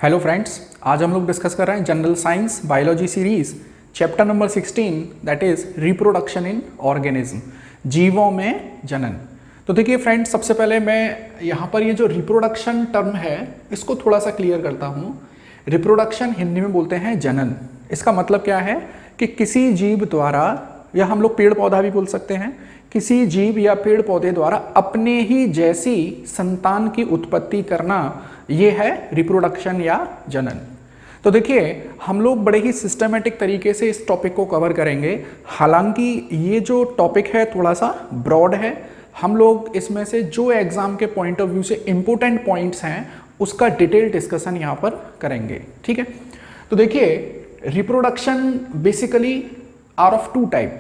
Hello friends, आज हम लोग डिस्कस कर रहे हैं general science biology series chapter number 16 that is reproduction in organism, जीवों में जनन। तो देखिए फ्रेंड्स, सबसे पहले मैं यहाँ पर ये जो रिप्रोडक्शन टर्म है इसको थोड़ा सा क्लियर करता हूँ। रिप्रोडक्शन हिंदी में बोलते हैं जनन। इसका मतलब क्या है कि किसी जीव द्वारा, या हम लोग पेड़ पौधा भी बोल सकते हैं, किसी जीव या पेड़ पौधे द्वारा अपने ही जैसी संतान की उत्पत्ति करना, ये है रिप्रोडक्शन या जनन। तो देखिए, हम लोग बड़े ही सिस्टमेटिक तरीके से इस टॉपिक को कवर करेंगे। हालांकि ये जो टॉपिक है थोड़ा सा ब्रॉड है। हम लोग इसमें से जो एग्जाम के पॉइंट ऑफ व्यू से इंपॉर्टेंट पॉइंट्स हैं उसका डिटेल डिस्कशन यहाँ पर करेंगे, ठीक है। तो देखिए, reproduction basically are of two type.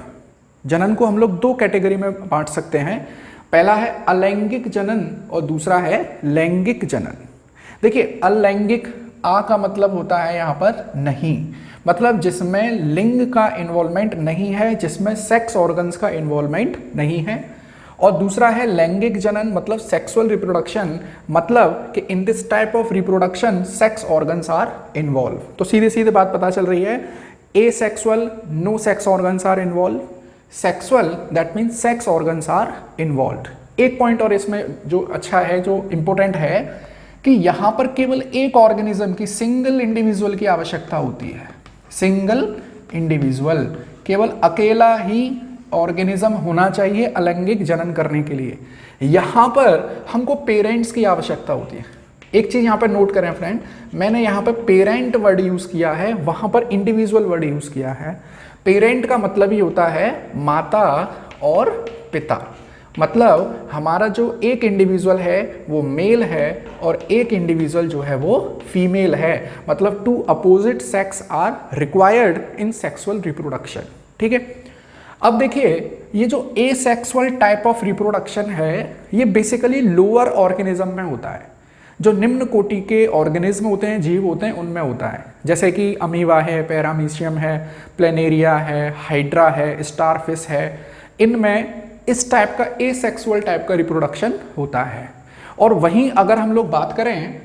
जनन को हम लोग दो कैटेगरी में बांट सकते हैं। पहला है अलैंगिक जनन और दूसरा है लैंगिक जनन। देखिए, अलैंगिक, आ का मतलब होता है यहाँ पर नहीं, मतलब जिसमें लिंग का इन्वॉल्वमेंट नहीं है, जिसमें सेक्स ऑर्गन्स का इन्वॉल्वमेंट नहीं है। और दूसरा है लैंगिक जनन, मतलब सेक्सुअल रिप्रोडक्शन, मतलब कि in this type of reproduction sex organs are involve. तो सीधे सीधे बात पता चल रही है, asexual, no sex organs are involve. Sexual, that means sex organs are involve. एक पॉइंट और इसमें जो अच्छा है, जो इंपॉर्टेंट है, कि यहां पर केवल एक ऑर्गेनिज्म की, सिंगल इंडिविजुअल की आवश्यकता होती है। सिंगल इंडिविजुअल, केवल अकेला ही ऑर्गेनिज्म होना चाहिए अलैंगिक जनन करने के लिए। यहां पर हमको पेरेंट्स की आवश्यकता होती है। एक चीज यहां पर नोट करें फ्रेंड, मैंने यहां पर पेरेंट वर्ड यूज किया है, वहां पर इंडिविजुअल वर्ड यूज किया है। पेरेंट का मतलब ही होता है माता और पिता। मतलब हमारा जो एक इंडिविजुअल है वो मेल है और एक इंडिविजुअल जो है वो फीमेल है। मतलब two opposite sex are required in sexual reproduction, ठीक है। अब देखिए, ये जो एसेक्सुअल टाइप ऑफ रिप्रोडक्शन है ये बेसिकली लोअर ऑर्गेनिज्म में होता है। जो निम्न कोटि के ऑर्गेनिज्म होते हैं, जीव होते हैं, उनमें होता है। जैसे कि अमीबा है, पैरामीशियम है, प्लेनेरिया है, हाइड्रा है, स्टारफिश है। इनमें इस टाइप का एसेक्सुअल टाइप का रिप्रोडक्शन होता है। और वहीं अगर हम लोग बात करें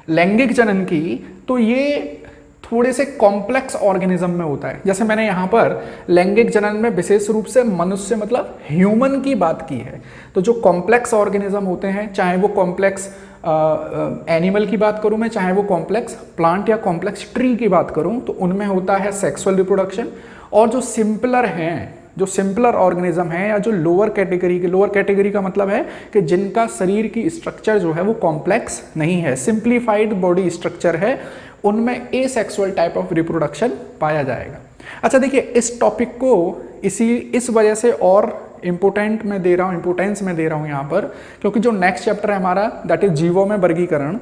लैंगिक जनन की, तो ये थोड़े से कॉम्प्लेक्स ऑर्गेनिज्म में होता है। जैसे मैंने यहाँ पर लैंगिक जनन में विशेष रूप से मनुष्य, मतलब ह्यूमन की बात की है। तो जो कॉम्प्लेक्स ऑर्गेनिज्म होते हैं, चाहे वो कॉम्प्लेक्स एनिमल की बात करूं मैं, चाहे वो कॉम्प्लेक्स प्लांट या कॉम्प्लेक्स ट्री की बात करूं, तो उनमें होता है सेक्सुअल रिप्रोडक्शन। और जो सिंपलर हैं, जो सिंपलर ऑर्गेनिज्म है, या जो लोअर कैटेगरी के, लोअर कैटेगरी का मतलब है कि जिनका शरीर की स्ट्रक्चर जो है वो कॉम्प्लेक्स नहीं है, सिंप्लीफाइड बॉडी स्ट्रक्चर है, उनमें एसेक्सुअल टाइप ऑफ रिप्रोडक्शन पाया जाएगा। अच्छा देखिए, इस टॉपिक को इस वजह से और इंपोर्टेंस में दे रहा हूँ यहाँ पर, क्योंकि जो नेक्स्ट चैप्टर है हमारा, दैट इज जीवों में वर्गीकरण,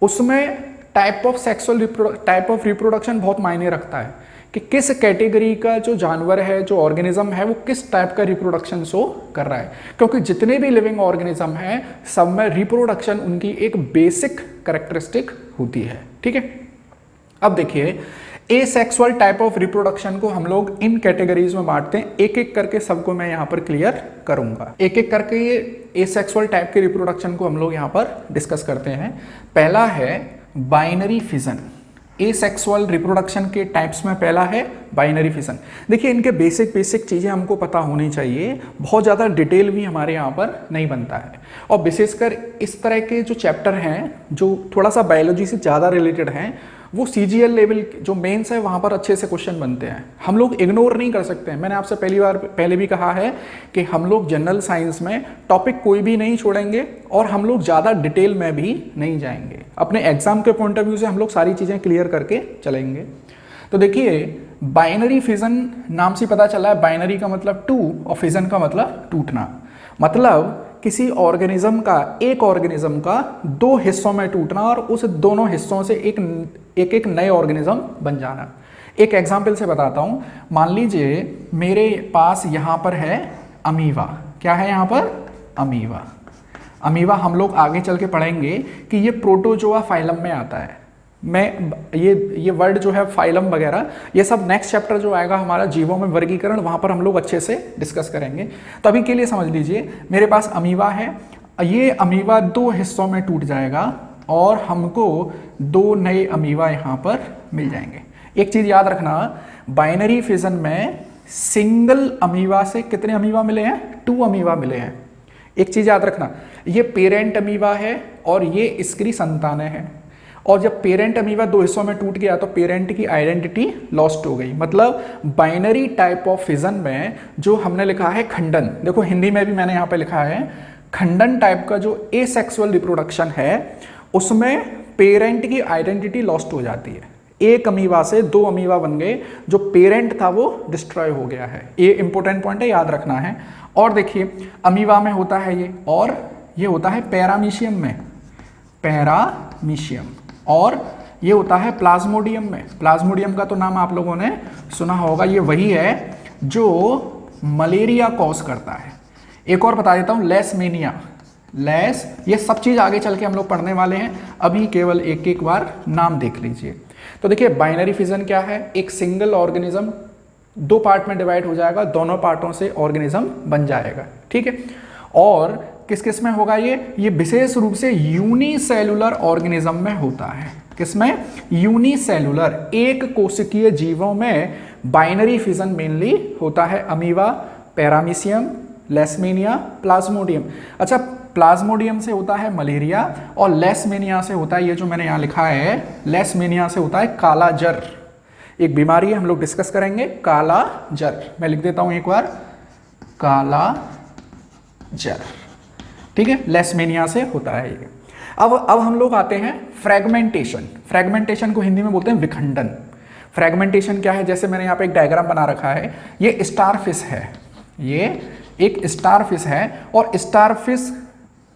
उसमें टाइप ऑफ रिप्रोडक्शन बहुत मायने रखता है कि किस कैटेगरी का जो जानवर है, जो ऑर्गेनिज्म है, वो किस टाइप का रिप्रोडक्शन शो कर रहा है। क्योंकि जितने भी लिविंग ऑर्गेनिज्म हैं सब में रिप्रोडक्शन उनकी एक बेसिक कैरेक्टरिस्टिक होती है, ठीक है। अब देखिए, एसेक्सुअल टाइप ऑफ रिप्रोडक्शन को हम लोग इन कैटेगरीज में बांटते हैं। एक एक करके सबको मैं यहाँ पर क्लियर करूंगा। एक एक करके ये एसेक्सुअल टाइप के रिप्रोडक्शन को हम लोग यहाँ पर डिस्कस करते हैं। पहला है बाइनरी फिजन। एसेक्सुअल रिप्रोडक्शन के टाइप्स में पहला है बाइनरी फिजन। देखिए, इनके बेसिक चीज़ें हमको पता होनी चाहिए, बहुत ज़्यादा डिटेल भी हमारे यहाँ पर नहीं बनता है। और विशेषकर इस तरह के जो चैप्टर हैं जो थोड़ा सा बायोलॉजी से ज़्यादा रिलेटेड हैं, वो सीजीएल लेवल जो मेंस है वहाँ पर अच्छे से क्वेश्चन बनते हैं, हम लोग इग्नोर नहीं कर सकते हैं। मैंने आपसे पहले भी कहा है कि हम लोग जनरल साइंस में टॉपिक कोई भी नहीं छोड़ेंगे और हम लोग ज़्यादा डिटेल में भी नहीं जाएंगे। अपने एग्जाम के पॉइंट ऑफ व्यू से हम लोग सारी चीज़ें क्लियर करके चलेंगे। तो देखिए, बाइनरी फिजन नाम से पता चला है, बाइनरी का मतलब टू और फिजन का मतलब टूटना। मतलब किसी ऑर्गेनिज्म का, एक ऑर्गेनिज्म का दो हिस्सों में टूटना और उस दोनों हिस्सों से एक नए ऑर्गेनिज्म बन जाना। एक एग्जाम्पल से बताता हूं। मान लीजिए मेरे पास यहाँ पर है अमीबा। क्या है यहाँ पर? अमीबा। अमीबा हम लोग आगे चल के पढ़ेंगे कि ये प्रोटोजोआ फाइलम में आता है। मैं ये वर्ड जो है फाइलम वगैरह, ये सब नेक्स्ट चैप्टर जो आएगा हमारा जीवों में वर्गीकरण, वहां पर हम लोग अच्छे से डिस्कस करेंगे। तो अभी के लिए समझ लीजिए, मेरे पास अमीबा है, ये अमीबा दो हिस्सों में टूट जाएगा। और हमको 2 नए अमीबा यहाँ पर मिल जाएंगे। एक चीज़ याद रखना, बाइनरी फिजन में सिंगल अमीबा से कितने अमीबा मिले हैं? 2 अमीबा मिले हैं। एक चीज़ याद रखना, ये पेरेंट अमीबा है और ये इसकी संतानें हैं, और जब पेरेंट अमीबा 2 हिस्सों में टूट गया तो पेरेंट की आइडेंटिटी लॉस्ट हो गई। मतलब बाइनरी टाइप ऑफ फिजन में जो हमने लिखा है खंडन, देखो हिंदी में भी मैंने यहाँ पे लिखा है खंडन टाइप का जो एसेक्सुअल रिप्रोडक्शन है उसमें पेरेंट की आइडेंटिटी लॉस्ट हो जाती है। एक अमीबा से 2 अमीबा बन गए, जो पेरेंट था वो डिस्ट्रॉय हो गया है। ये इंपॉर्टेंट पॉइंट है, याद रखना है। और देखिए अमीबा में होता है ये, और ये होता है पैरामीशियम में, पैरामीशियम, और ये होता है प्लाज्मोडियम में। प्लाज्मोडियम का तो नाम आप लोगों ने सुना होगा, ये वही है जो मलेरिया कॉज करता है। एक और बता देता हूँ, लेशमेनिया, ये सब चीज़ आगे चल के हम लोग पढ़ने वाले हैं, अभी केवल एक एक बार नाम देख लीजिए। तो देखिए बाइनरी फिजन क्या है, एक सिंगल ऑर्गेनिज्म 2 पार्ट में डिवाइड हो जाएगा, दोनों पार्टों से ऑर्गेनिज्म बन जाएगा, ठीक है। और किस किस में होगा ये विशेष रूप से यूनिसेलुलर ऑर्गेनिज्म में होता है। किसमें? यूनिसेलुलर, एक कोशिकीय जीवों में बाइनरी फिजन मेनली होता है। Amoeba, paramecium, leishmania, plasmodium. अच्छा, प्लाज्मोडियम से होता है मलेरिया और लेशमेनिया से होता है, ये जो मैंने यहाँ लिखा है, लेशमेनिया से होता है काला जर। एक बीमारी है, हम लोग डिस्कस करेंगे, काला जर। मैं लिख देता हूँ एक बार, काला जर, ठीक है, लेशमेनिया से होता है ये। अब हम लोग आते हैं फ्रेगमेंटेशन। फ्रेगमेंटेशन को हिंदी में बोलते हैं विखंडन। फ्रेगमेंटेशन क्या है? जैसे मैंने यहाँ पे एक डायग्राम बना रखा है, ये स्टारफिश है, ये एक स्टारफिश है, और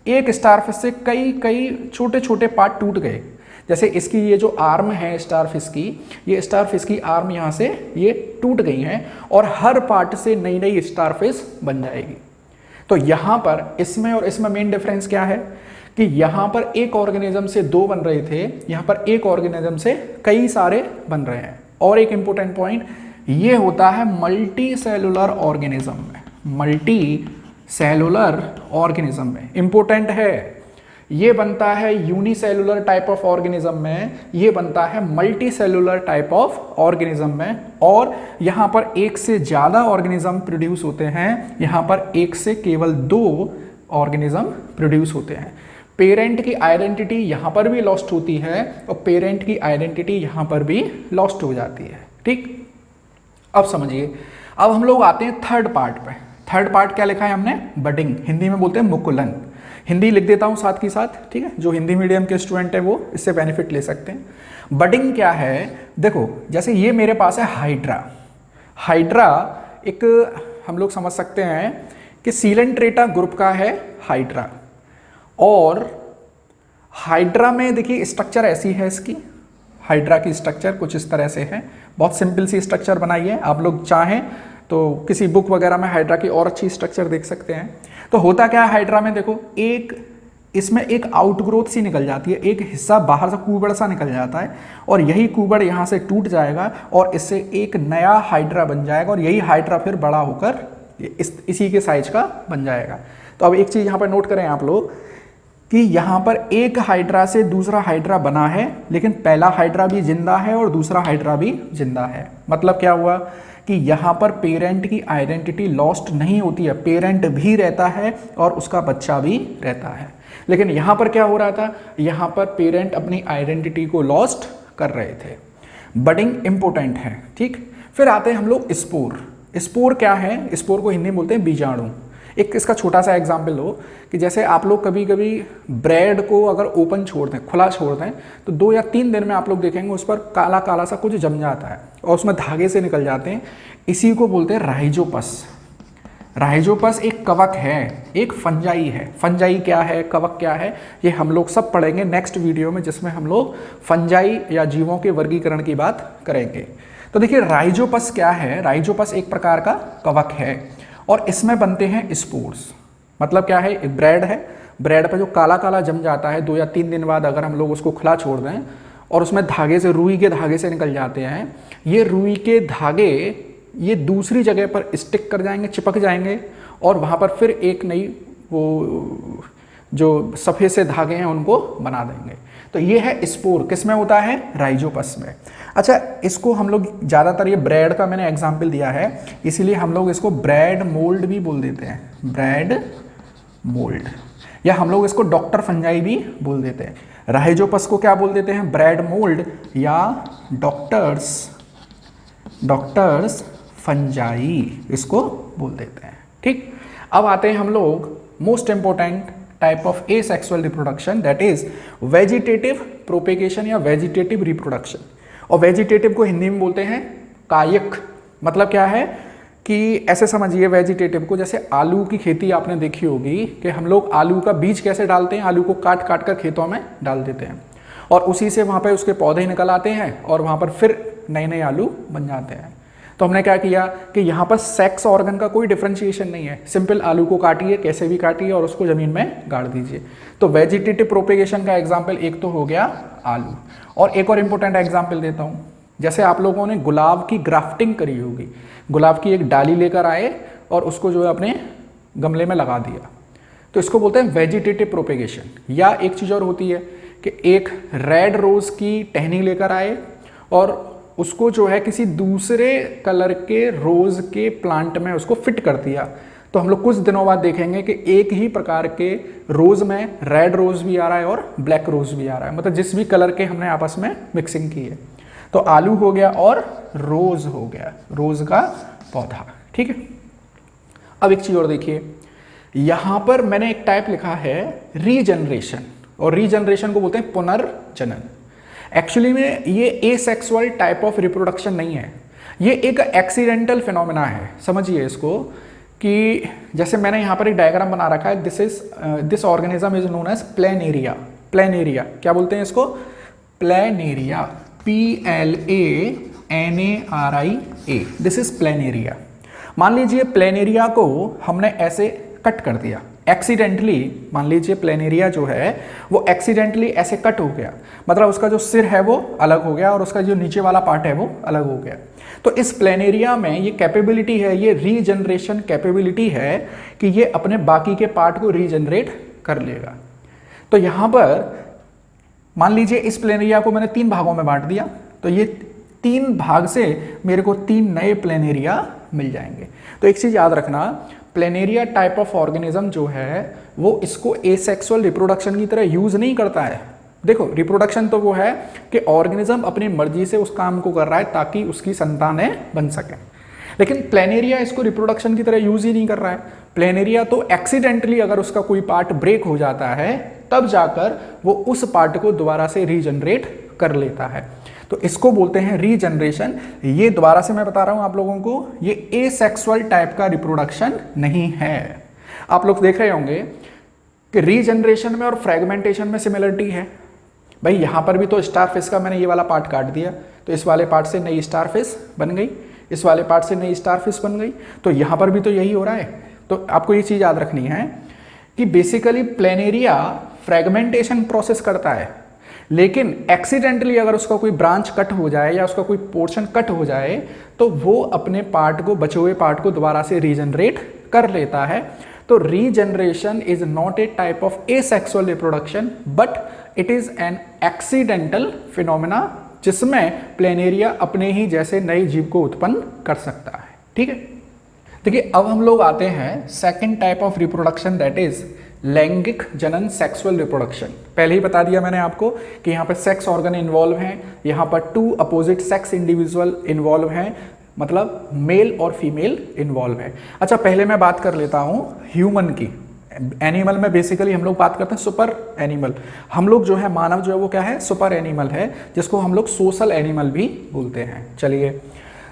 एक स्टारफिश से कई छोटे छोटे पार्ट टूट गए। जैसे इसकी ये जो आर्म है स्टारफिश की, ये स्टारफिश की आर्म यहाँ से ये टूट गई हैं, और हर पार्ट से नई नई स्टारफिश बन जाएगी। तो यहाँ पर इसमें और इसमें मेन डिफरेंस क्या है कि यहाँ पर एक ऑर्गेनिज्म से 2 बन रहे थे, यहाँ पर एक ऑर्गेनिज्म से कई सारे बन रहे हैं। और एक इंपॉर्टेंट पॉइंट ये होता है मल्टी सेलुलर ऑर्गेनिज्म में, मल्टी सेलुलर ऑर्गेनिज्म में इंपॉर्टेंट है। ये बनता है यूनिसेलुलर टाइप ऑफ ऑर्गेनिज्म में, ये बनता है multi cellular type of organism में, और यहाँ पर एक से ज़्यादा ऑर्गेनिज्म प्रोड्यूस होते हैं, यहाँ पर एक से केवल 2 ऑर्गेनिज्म प्रोड्यूस होते हैं। पेरेंट की आइडेंटिटी यहाँ पर भी लॉस्ट होती है और पेरेंट की आइडेंटिटी यहाँ पर भी लॉस्ट हो जाती है, ठीक। अब समझिए, अब हम लोग आते हैं थर्ड पार्ट पे। थर्ड पार्ट क्या लिखा है हमने? बडिंग, हिंदी में बोलते हैं मुकुलन। हिंदी लिख देता हूँ साथ की साथ, ठीक है, जो हिंदी मीडियम के स्टूडेंट है वो इससे बेनिफिट ले सकते हैं। बडिंग क्या है? देखो जैसे ये मेरे पास है हाइड्रा। हाइड्रा एक हम लोग समझ सकते हैं कि सीलेंट्रेटा ग्रुप का है हाइड्रा, और हाइड्रा में देखिए स्ट्रक्चर ऐसी है इसकी, हाइड्रा की स्ट्रक्चर कुछ इस तरह से है, बहुत सिंपल सी स्ट्रक्चर बनाई है। आप लोग चाहें तो किसी बुक वगैरह में हाइड्रा की और अच्छी स्ट्रक्चर देख सकते हैं। तो होता क्या है हाइड्रा में, देखो इसमें एक आउटग्रोथ सी निकल जाती है, एक हिस्सा बाहर से कुबड़ सा निकल जाता है, और यही कुबड़ यहाँ से टूट जाएगा और इससे एक नया हाइड्रा बन जाएगा, और यही हाइड्रा फिर बड़ा होकर इसी के साइज का बन जाएगा। तो अब एक चीज़ यहाँ पर नोट करें आप लोग कि यहाँ पर एक हाइड्रा से दूसरा हाइड्रा बना है, लेकिन पहला हाइड्रा भी जिंदा है और दूसरा हाइड्रा भी जिंदा है। मतलब क्या हुआ कि यहाँ पर पेरेंट की आइडेंटिटी लॉस्ट नहीं होती है, पेरेंट भी रहता है और उसका बच्चा भी रहता है। लेकिन यहाँ पर क्या हो रहा था, यहाँ पर पेरेंट अपनी आइडेंटिटी को लॉस्ट कर रहे थे। बडिंग इंपॉर्टेंट है, ठीक। फिर आते हैं हम लोग स्पोर। स्पोर क्या है? स्पोर को हिंदी में बोलते हैं बीजाणु। एक इसका छोटा सा एग्जाम्पल लो कि जैसे आप लोग कभी कभी ब्रेड को अगर ओपन छोड़ दें, खुला छोड़ दें, तो 2 या 3 दिन में आप लोग देखेंगे उस पर काला काला सा कुछ जम जाता है और उसमें धागे से निकल जाते हैं। इसी को बोलते हैं राइजोपस। राइजोपस एक कवक है, एक फंजाई है। फंजाई क्या है, कवक क्या है, ये हम लोग सब पढ़ेंगे नेक्स्ट वीडियो में, जिसमें हम लोग फंजाई या जीवों के वर्गीकरण की बात करेंगे। तो देखिए राइजोपस क्या है? राइजोपस एक प्रकार का कवक है और इसमें बनते हैं स्पोर्स। मतलब क्या है? एक ब्रेड है, ब्रेड पर जो काला काला जम जाता है 2 या 3 दिन बाद अगर हम लोग उसको खुला छोड़ दें और उसमें धागे से, रुई के धागे से निकल जाते हैं, ये रुई के धागे ये दूसरी जगह पर स्टिक कर जाएंगे, चिपक जाएंगे, और वहाँ पर फिर एक नई वो जो सफ़ेद से धागे हैं उनको बना देंगे। तो ये है स्पोर, किस में होता है, राइजोपस में। अच्छा, इसको हम लोग ज़्यादातर, ये ब्रेड का मैंने एग्जाम्पल दिया है इसीलिए हम लोग इसको ब्रेड मोल्ड भी बोल देते हैं, ब्रेड मोल्ड, या हम लोग इसको डॉक्टर फंजाई भी बोल देते हैं। राइजोपस को क्या बोल देते हैं, ब्रेड मोल्ड या डॉक्टर्स फंजाई इसको बोल देते हैं। ठीक, अब आते हैं हम लोग most important type of asexual reproduction, that is vegetative propagation या वेजिटेटिव रिप्रोडक्शन। और वेजिटेटिव को हिंदी में बोलते हैं कायिक। मतलब क्या है कि ऐसे समझिए वेजिटेटिव को, जैसे आलू की खेती आपने देखी होगी कि हम लोग आलू का बीज कैसे डालते हैं, आलू को काट काट कर खेतों में डाल देते हैं और उसी से वहाँ पे उसके पौधे निकल आते हैं और वहाँ पर फिर नए नए आलू बन जाते हैं। तो हमने क्या किया कि यहाँ पर सेक्स ऑर्गन का कोई डिफरेंशिएशन नहीं है, सिंपल आलू को काटिए, कैसे भी काटिए और उसको ज़मीन में गाड़ दीजिए। तो वेजिटेटिव प्रोपेगेशन का एग्जाम्पल एक तो हो गया आलू, और एक और इम्पोर्टेंट एग्जाम्पल देता हूँ। जैसे आप लोगों ने गुलाब की ग्राफ्टिंग करी होगी, गुलाब की एक डाली लेकर आए और उसको जो है अपने गमले में लगा दिया, तो इसको बोलते हैं वेजिटेटिव प्रोपेगेशन। या एक चीज़ और होती है कि एक रेड रोज़ की टहनी लेकर आए और उसको जो है किसी दूसरे कलर के रोज़ के प्लांट में उसको फिट कर दिया, तो हम लोग कुछ दिनों बाद देखेंगे कि एक ही प्रकार के रोज़ में रेड रोज़ भी आ रहा है और ब्लैक रोज़ भी आ रहा है, मतलब जिस भी कलर के हमने आपस में मिक्सिंग की है। तो आलू हो गया और रोज़ हो गया, रोज़ का पौधा। ठीक है, अब एक चीज़ और देखिए, यहाँ पर मैंने एक टाइप लिखा है रीजनरेशन, और रीजनरेशन को बोलते हैं पुनर्जनन। एक्चुअली में ये एसेक्सुअल टाइप ऑफ रिप्रोडक्शन नहीं है, ये एक एक्सीडेंटल फिनोमेना है। समझिए इसको कि जैसे मैंने यहाँ पर एक डायग्राम बना रखा है, this organism is known as planaria. Planaria क्या बोलते हैं इसको, planaria, PLANARIA, this is planaria. मान लीजिए प्लेनेरिया को हमने ऐसे कट कर दिया एक्सीडेंटली, मान लीजिए प्लेनेरिया जो है वो एक्सीडेंटली ऐसे कट हो गया, मतलब उसका जो सिर है वो अलग हो गया और उसका जो नीचे वाला पार्ट है वो अलग हो गया। तो इस प्लेनेरिया में ये कैपेबिलिटी है, ये रीजनरेशन कैपेबिलिटी है कि ये अपने बाकी के पार्ट को रीजनरेट कर लेगा। तो यहाँ पर मान लीजिए इस प्लेनेरिया को मैंने 3 भागों में बांट दिया, तो ये 3 भाग से मेरे को 3 नए प्लेनेरिया मिल जाएंगे। तो एक चीज़ याद रखना, प्लेनेरिया टाइप ऑफ ऑर्गेनिज्म जो है वो इसको एसेक्सुअल रिप्रोडक्शन की तरह यूज नहीं करता है। देखो, रिप्रोडक्शन तो वो है कि ऑर्गेनिज्म अपनी मर्जी से उस काम को कर रहा है ताकि उसकी संतानें बन सकें, लेकिन प्लेनेरिया इसको रिप्रोडक्शन की तरह यूज ही नहीं कर रहा है। प्लेनेरिया तो एक्सीडेंटली अगर उसका कोई पार्ट ब्रेक हो जाता है तब जाकर वो उस पार्ट को दोबारा से रीजनरेट कर लेता है, तो इसको बोलते हैं रीजनरेशन। ये दोबारा से मैं बता रहा हूं आप लोगों को, ये एसेक्सुअल टाइप का रिप्रोडक्शन नहीं है। आप लोग देख रहे होंगे कि रीजनरेशन में और फ्रेगमेंटेशन में सिमिलरिटी है। भाई यहाँ पर भी तो स्टार फिश का मैंने ये वाला पार्ट काट दिया, तो इस वाले पार्ट से नई स्टार फिश बन गई, इस वाले पार्ट से नई स्टार फिश बन गई, तो यहाँ पर भी तो यही हो रहा है। तो आपको ये चीज़ याद रखनी है कि बेसिकली प्लेनेरिया फ्रेगमेंटेशन प्रोसेस करता है, लेकिन एक्सीडेंटली अगर उसका कोई ब्रांच कट हो जाए या उसका कोई पोर्शन कट हो जाए तो वो अपने पार्ट को, बचे हुए पार्ट को दोबारा से रीजनरेट कर लेता है। तो regeneration is not a type of asexual reproduction but it is an accidental phenomena, जिसमें प्लेनेरिया अपने ही जैसे नए जीव को उत्पन्न कर सकता है। ठीक है, देखिए अब हम लोग आते हैं second type of reproduction, that is लैंगिक जनन, सेक्सुअल रिप्रोडक्शन। पहले ही बता दिया मैंने आपको कि यहाँ पर सेक्स ऑर्गन इन्वॉल्व हैं, यहाँ पर 2 अपोजिट सेक्स इंडिविजुअल इन्वॉल्व हैं, मतलब मेल और फीमेल इन्वॉल्व है। अच्छा, पहले मैं बात कर लेता हूँ ह्यूमन की। एनिमल में बेसिकली हम लोग बात करते हैं सुपर एनिमल। हम लोग जो है, मानव जो है वो क्या है, सुपर एनिमल है, जिसको हम लोग सोशल एनिमल भी बोलते हैं। चलिए,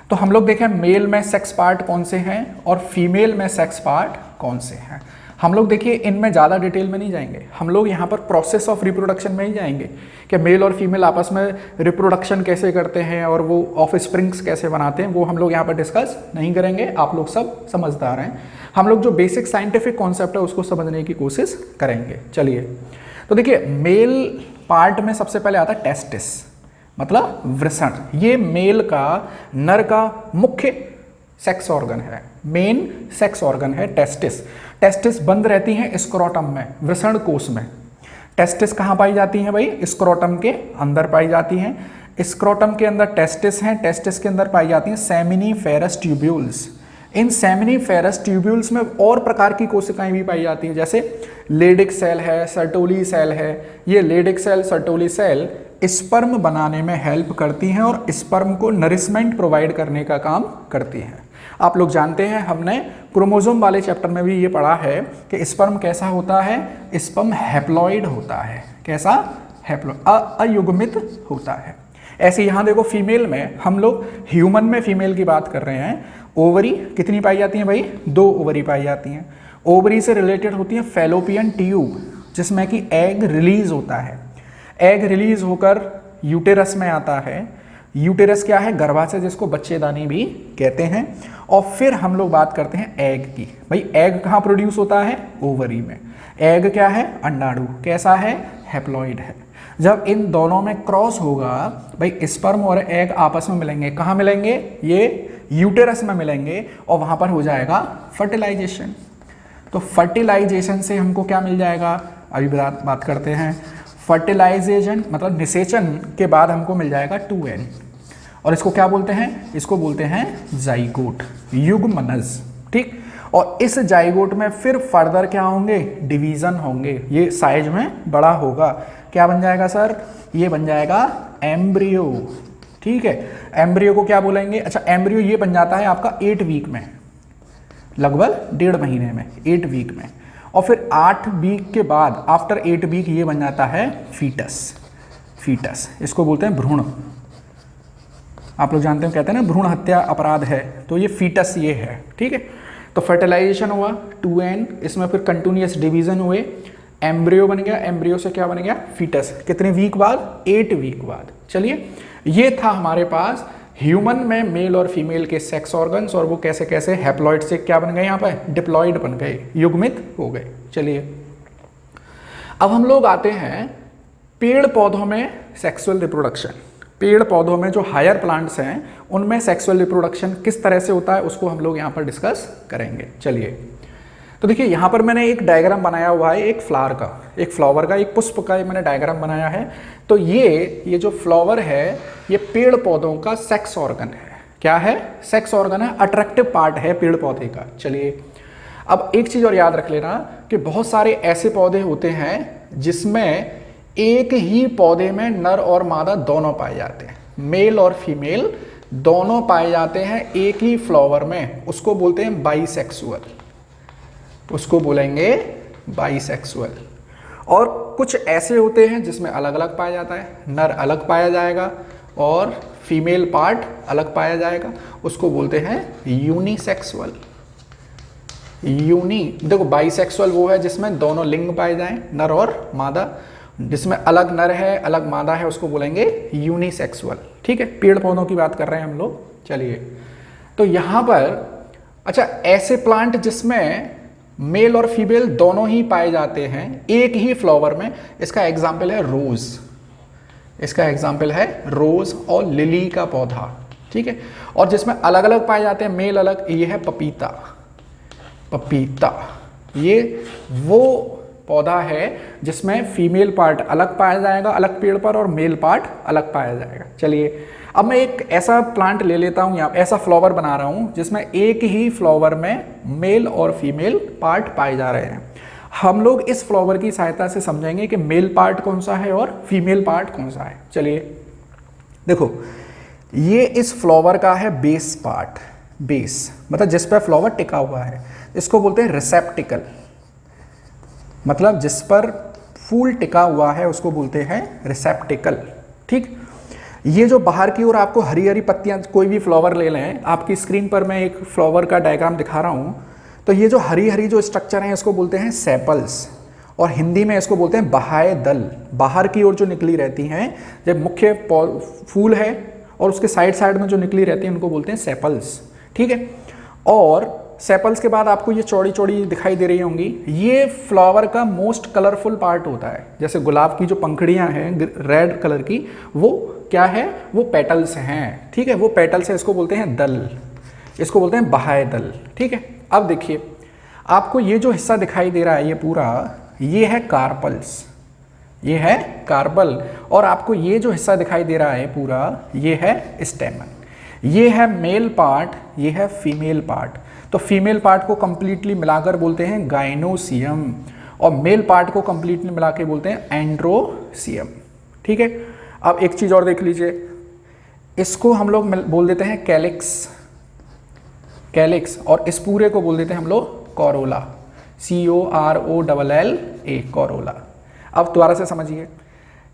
तो हम लोग देखें मेल में सेक्स पार्ट कौन से हैं और फीमेल में सेक्स पार्ट कौन से हैं। हम लोग देखिए इनमें ज़्यादा डिटेल में नहीं जाएंगे, हम लोग यहाँ पर प्रोसेस ऑफ रिप्रोडक्शन में ही जाएंगे कि मेल और फीमेल आपस में रिप्रोडक्शन कैसे करते हैं और वो ऑफ स्प्रिंग्स कैसे बनाते हैं, वो हम लोग यहाँ पर डिस्कस नहीं करेंगे। आप लोग सब समझदार हैं, हम लोग जो बेसिक साइंटिफिक कॉन्सेप्ट है उसको समझने की कोशिश करेंगे। चलिए, तो देखिए मेल पार्ट में सबसे पहले आता है टेस्टिस, मतलब वृषण। ये मेल का, नर का मुख्य सेक्स ऑर्गन है, मेन सेक्स ऑर्गन है टेस्टिस। टेस्टिस बंद रहती हैं स्क्रोटम में, वृषण कोश में। टेस्टिस कहाँ पाई जाती हैं भाई? स्क्रोटम के अंदर पाई जाती हैं। स्क्रोटम के अंदर टेस्टिस हैं, टेस्टिस के अंदर पाई जाती हैं सेमिनिफेरस ट्यूब्यूल्स। इन सेमिनिफेरस ट्यूब्यूल्स में और प्रकार की कोशिकाएं भी पाई जाती हैं, जैसे लेडिक सेल है, सर्टोली सेल है। ये Leydig cell, Sertoli cell sperm बनाने में हेल्प करती हैं और स्पर्म को नरिशमेंट प्रोवाइड करने का काम करती हैं। आप लोग जानते हैं, हमने क्रोमोसोम वाले चैप्टर में भी ये पढ़ा है कि स्पर्म कैसा होता है? स्पर्म हैप्लॉइड होता है। कैसा? अयुग्मित होता है। ऐसे यहाँ देखो फीमेल में, हम लोग ह्यूमन में फीमेल की बात कर रहे हैं। ओवरी कितनी पाई जाती हैं भाई? 2 ओवरी पाई जाती हैं। ओवरी से रिलेटेड होती है फैलोपियन ट्यूब, जिसमें कि एग रिलीज होता है। एग रिलीज होकर यूटेरस में आता है। यूटेरस क्या है? गर्भाशय, जिसको बच्चेदानी भी कहते हैं। और फिर हम लोग बात करते हैं एग की। भाई एग कहाँ प्रोड्यूस होता है? ओवरी में। एग क्या है? अंडाणु। कैसा है? हैप्लॉइड है। जब इन दोनों में क्रॉस होगा भाई, स्पर्म और एग आपस में मिलेंगे। कहाँ मिलेंगे? ये यूटेरस में मिलेंगे और वहाँ पर हो जाएगा फर्टिलाइजेशन। तो फर्टिलाइजेशन से हमको क्या मिल जाएगा? अभी बात करते हैं। फर्टिलाइजेशन मतलब निषेचन के बाद हमको मिल जाएगा 2n, और इसको क्या बोलते हैं? इसको बोलते हैं जाइगोट, युग्मनज। ठीक। और इस जाइगोट में फिर फर्दर क्या होंगे? डिवीजन होंगे। ये साइज में बड़ा होगा। क्या बन जाएगा सर? ये बन जाएगा एम्ब्रियो। ठीक है। एम्ब्रियो को क्या बोलेंगे? अच्छा, एम्ब्रियो ये बन जाता है आपका 8 वीक में, लगभग 1.5 महीने में, 8 वीक में। और फिर 8 वीक के बाद, आफ्टर 8 वीक, ये बन जाता है फीटस। फीटस इसको बोलते हैं भ्रूण। आप लोग जानते हैं, कहते हैं ना भ्रूण हत्या अपराध है, तो ये फीटस ये है। ठीक है। तो फर्टिलाइजेशन हुआ 2n, इसमें फिर कंटिन्यूअस डिवीजन हुए, एम्ब्रियो बन गया। एम्ब्रियो से क्या बन गया? फीटस। कितने वीक बाद? 8 वीक बाद। चलिए, ये था हमारे पास ह्यूमन में मेल और फीमेल के सेक्स ऑर्गन्स, और वो कैसे कैसे हैप्लॉइड से क्या बन गए? यहाँ पे डिप्लॉइड बन गए, युग्मित हो गए। चलिए, अब हम लोग आते हैं पेड़ पौधों में सेक्सुअल रिप्रोडक्शन। पेड़ पौधों में जो हायर प्लांट्स हैं, उनमें सेक्सुअल रिप्रोडक्शन किस तरह से होता है, उसको हम लोग यहाँ पर डिस्कस करेंगे। चलिए, तो देखिए यहाँ पर मैंने एक डायग्राम बनाया हुआ है, एक फ्लावर का, एक फ्लावर का, एक पुष्प का मैंने डायग्राम बनाया है। तो ये जो फ्लावर है, ये पेड़ पौधों का सेक्स ऑर्गन है। क्या है? सेक्स ऑर्गन है, अट्रैक्टिव पार्ट है पेड़ पौधे का। चलिए, अब एक चीज़ और याद रख लेना कि बहुत सारे ऐसे पौधे होते हैं जिसमें एक ही पौधे में नर और मादा दोनों पाए जाते हैं, मेल और फीमेल दोनों पाए जाते हैं एक ही फ्लावर में। उसको बोलते हैं बाइसेक्सुअल, उसको बोलेंगे बाइसेक्सुअल। और कुछ ऐसे होते हैं जिसमें अलग अलग पाया जाता है, नर अलग पाया जाएगा और फीमेल पार्ट अलग पाया जाएगा, उसको बोलते हैं यूनिसेक्सुअल। देखो, बाइसेक्सुअल वो है जिसमें दोनों लिंग पाए जाएं, नर और मादा। जिसमें अलग नर है अलग मादा है, उसको बोलेंगे यूनिसेक्सुअल। ठीक है। पेड़ पौधों की बात कर रहे हैं हम लोग। चलिए, तो यहाँ पर अच्छा, ऐसे प्लांट जिसमें मेल और फीमेल दोनों ही पाए जाते हैं एक ही फ्लावर में, इसका एग्जाम्पल है रोज। इसका एग्जाम्पल है रोज और लिली का पौधा। ठीक है। और जिसमें अलग अलग पाए जाते हैं, मेल अलग, ये है पपीता। पपीता ये वो पौधा है जिसमें फीमेल पार्ट अलग पाया जाएगा अलग पेड़ पर, और मेल पार्ट अलग पाया जाएगा। चलिए, अब मैं एक ऐसा प्लांट ले लेता हूँ, यहाँ ऐसा फ्लावर बना रहा हूँ जिसमें एक ही फ्लावर में मेल और फीमेल पार्ट पाए जा रहे हैं। हम लोग इस फ्लावर की सहायता से समझेंगे कि मेल पार्ट कौन सा है और फीमेल पार्ट कौन सा है। चलिए, देखो, ये इस फ्लावर का है बेस पार्ट। बेस मतलब जिस पर फ्लावर टिका हुआ है, इसको बोलते हैं रिसेप्टिकल। मतलब जिस पर फूल टिका हुआ है उसको बोलते हैं रिसेप्टिकल। ठीक। ये जो बाहर की ओर आपको हरी हरी पत्तियां, कोई भी फ्लावर ले लें, आपकी स्क्रीन पर मैं एक फ्लावर का डायग्राम दिखा रहा हूँ, तो ये जो हरी हरी जो स्ट्रक्चर हैं इसको बोलते हैं सेपल्स, और हिंदी में इसको बोलते हैं बाह्य दल। बाहर की ओर जो निकली रहती हैं, जब मुख्य फूल है और उसके साइड साइड में जो निकली रहती हैं उनको बोलते हैं सेपल्स। ठीक है। और सेपल्स के बाद आपको ये चौड़ी चौड़ी दिखाई दे रही होंगी, ये फ्लावर का मोस्ट कलरफुल पार्ट होता है। जैसे गुलाब की जो पंखड़ियां हैं रेड कलर की, वो क्या है? वो पेटल्स हैं। ठीक है। वो पेटल्स है, इसको बोलते हैं दल, इसको बोलते हैं बाह्य दल। ठीक है। अब देखिए, आपको ये जो हिस्सा दिखाई दे रहा है, ये पूरा, ये है कार्पल्स। ये है कार्पल, और आपको ये जो हिस्सा दिखाई दे रहा है पूरा, ये है स्टेमन। ये है मेल पार्ट, ये है फीमेल पार्ट। तो फीमेल पार्ट को कंप्लीटली मिलाकर बोलते हैं गाइनोसियम, और मेल पार्ट को कंप्लीटली मिला के बोलते हैं एंड्रोसियम। ठीक है, अब एक चीज और देख लीजिए, इसको हम लोग बोल देते हैं कैलिक्स, कैलिक्स, और इस पूरे को बोल देते हैं हम लोग कोरोला, COROLLA, कोरोला। अब दोबारा से समझिए,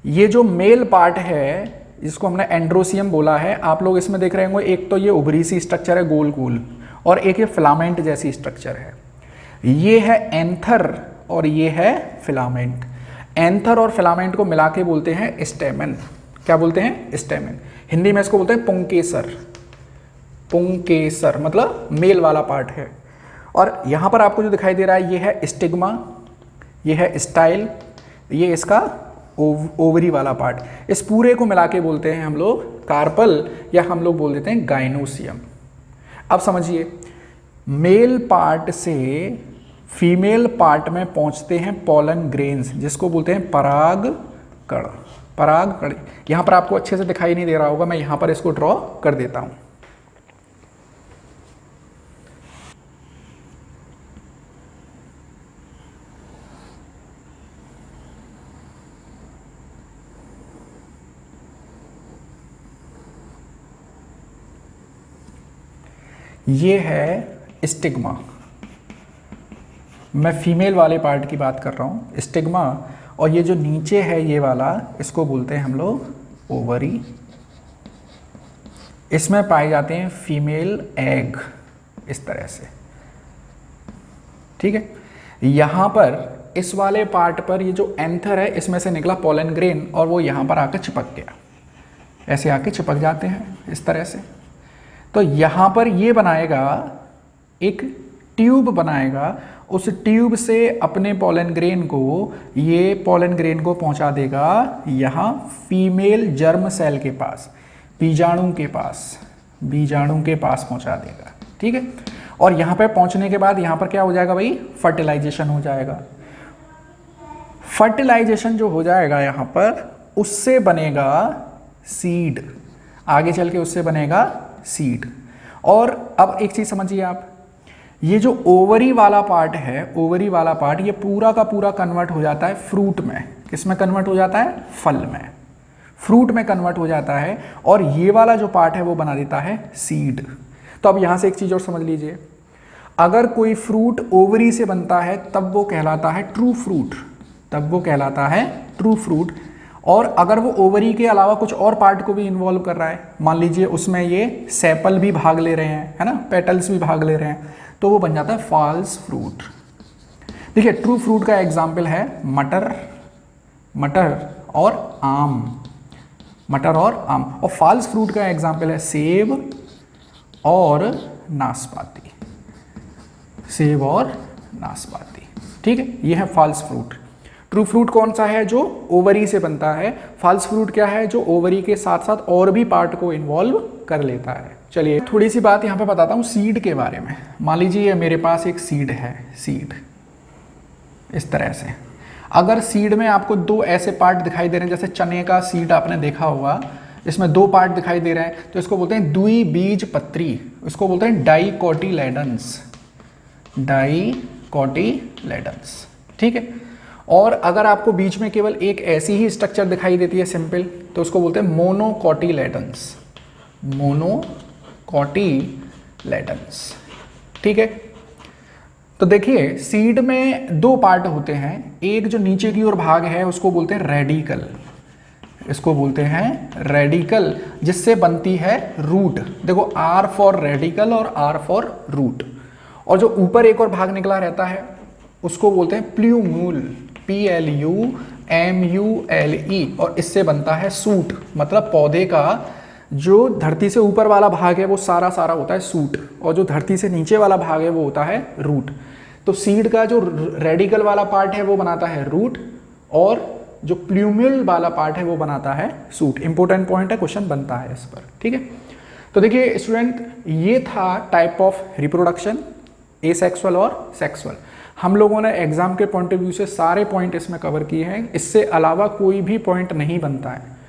ये जो मेल पार्ट है जिसको हमने एंड्रोसियम बोला है, आप लोग इसमें देख रहे होंगे, एक तो ये उभरी सी स्ट्रक्चर है गोल गोल, और एक ये फिलामेंट जैसी स्ट्रक्चर है। ये है एंथर और ये है फिलामेंट। एंथर और फिलामेंट को मिला के बोलते हैं स्टेमन। क्या बोलते हैं? स्टेमन। हिंदी में इसको बोलते हैं पुंकेसर। पुंकेसर मतलब मेल वाला पार्ट है। और यहाँ पर आपको जो दिखाई दे रहा है, ये है स्टिग्मा, ये है स्टाइल, ये इसका ओवरी वाला पार्ट। इस पूरे को मिला के बोलते हैं हम लोग कार्पल, या हम लोग बोल देते हैं गाइनोसियम। अब समझिए, मेल पार्ट से फीमेल पार्ट में पहुंचते हैं पोलन ग्रेन्स, जिसको बोलते हैं पराग कण। पराग कण यहाँ पर आपको अच्छे से दिखाई नहीं दे रहा होगा, मैं यहाँ पर इसको ड्रॉ कर देता हूँ। ये है स्टिग्मा, मैं फीमेल वाले पार्ट की बात कर रहा हूँ, स्टिग्मा। और ये जो नीचे है ये वाला, इसको बोलते हैं हम लोग ओवरी। इसमें पाए जाते हैं फीमेल एग, इस तरह से। ठीक है, यहाँ पर इस वाले पार्ट पर ये जो एंथर है, इसमें से निकला पोलन ग्रेन, और वो यहाँ पर आकर चिपक गया, ऐसे आके चिपक जाते हैं इस तरह से। तो यहाँ पर ये बनाएगा एक ट्यूब बनाएगा, उस ट्यूब से अपने पोलन ग्रेन को, ये पोलन ग्रेन को पहुंचा देगा यहाँ फीमेल जर्म सेल के पास, बीजाणु के पास, बीजाणु के पास पहुंचा देगा। ठीक है, और यहाँ पे पहुंचने के बाद यहाँ पर क्या हो जाएगा भाई? फर्टिलाइजेशन हो जाएगा। फर्टिलाइजेशन जो हो जाएगा यहाँ पर, उससे बनेगा सीड, आगे चल के उससे बनेगा सीड। और अब एक चीज समझिए आप, ये जो ओवरी वाला पार्ट है, ओवरी वाला पार्ट, ये पूरा का पूरा कन्वर्ट हो जाता है फ्रूट में। किस में कन्वर्ट हो जाता है? फल में, फ्रूट में कन्वर्ट हो जाता है। और ये वाला जो पार्ट है वो बना देता है सीड। तो अब यहां से एक चीज और समझ लीजिए, अगर कोई फ्रूट ओवरी से बनता है तब वो कहलाता है ट्रू फ्रूट, तब वो कहलाता है ट्रू फ्रूट। और अगर वो ओवरी के अलावा कुछ और पार्ट को भी इन्वॉल्व कर रहा है, मान लीजिए उसमें ये सेपल भी भाग ले रहे हैं, है ना, पेटल्स भी भाग ले रहे हैं, तो वो बन जाता है फॉल्स फ्रूट। देखिए, ट्रू फ्रूट का एग्जाम्पल है मटर, मटर और आम, मटर और आम। और फॉल्स फ्रूट का एग्जाम्पल है सेब और नाशपाती, सेब और नाशपाती। ठीक है, ये है फॉल्स फ्रूट। ट्रू फ्रूट कौन सा है? जो ओवरी से बनता है। फॉल्स फ्रूट क्या है? जो ओवरी के साथ साथ और भी पार्ट को इन्वॉल्व कर लेता है। चलिए थोड़ी सी बात यहाँ पे बताता हूँ सीड के बारे में। मान लीजिए मेरे पास एक सीड है, सीड इस तरह से। अगर सीड में आपको दो ऐसे पार्ट दिखाई दे रहे हैं, जैसे चने का सीड आपने देखा होगा, इसमें दो पार्ट दिखाई दे रहे हैं, तो इसको बोलते हैं द्विबीजपत्री, इसको बोलते हैं डाइकोटिलेडन्स, डाइकोटिलेडन्स। ठीक है, और अगर आपको बीच में केवल एक ऐसी ही स्ट्रक्चर दिखाई देती है सिंपल, तो उसको बोलते हैं मोनोकोटिलेडन्स, मोनोकोटिलेडन्स। ठीक है, तो देखिए सीड में दो पार्ट होते हैं, एक जो नीचे की ओर भाग है उसको बोलते हैं रेडिकल, इसको बोलते हैं रेडिकल, जिससे बनती है रूट। देखो R फॉर रेडिकल और R फॉर रूट। और जो ऊपर एक और भाग निकला रहता है उसको बोलते हैं प्ल्यूम्यूल, PLUMULE, और इससे बनता है सूट। मतलब पौधे का जो धरती से ऊपर वाला भाग है वो सारा सारा होता है सूट, और जो धरती से नीचे वाला भाग है वो होता है रूट। तो सीड का जो रेडिकल वाला पार्ट है वो बनाता है रूट, और जो प्ल्यूम्यूल वाला पार्ट है वो बनाता है सूट। इंपॉर्टेंट पॉइंट है, क्वेश्चन बनता है इस पर। ठीक है, तो देखिए स्टूडेंट, ये था टाइप ऑफ रिप्रोडक्शन, एसेक्सुअल और सेक्सुअल। हम लोगों ने एग्ज़ाम के पॉइंट ऑफ व्यू से सारे पॉइंट इसमें कवर किए हैं, इससे अलावा कोई भी पॉइंट नहीं बनता है।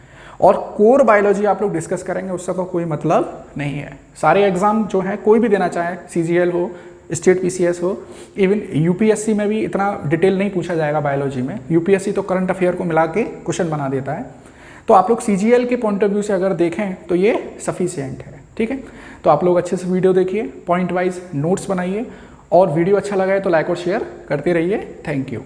और कोर बायोलॉजी आप लोग डिस्कस करेंगे, उसका कोई मतलब नहीं है। सारे एग्ज़ाम जो है कोई भी देना चाहे, CGL हो, स्टेट PCS हो, इवन UPSC में भी इतना डिटेल नहीं पूछा जाएगा बायोलॉजी में। UPSC तो करंट अफेयर को मिला के क्वेश्चन बना देता है। तो आप लोग CGL के पॉइंट ऑफ व्यू से अगर देखें तो ये सफिशिएंट है, ठीक है। तो आप लोग अच्छे से वीडियो देखिए, पॉइंट वाइज नोट्स बनाइए, और वीडियो अच्छा लगा है तो लाइक और शेयर करते रहिए। Thank you.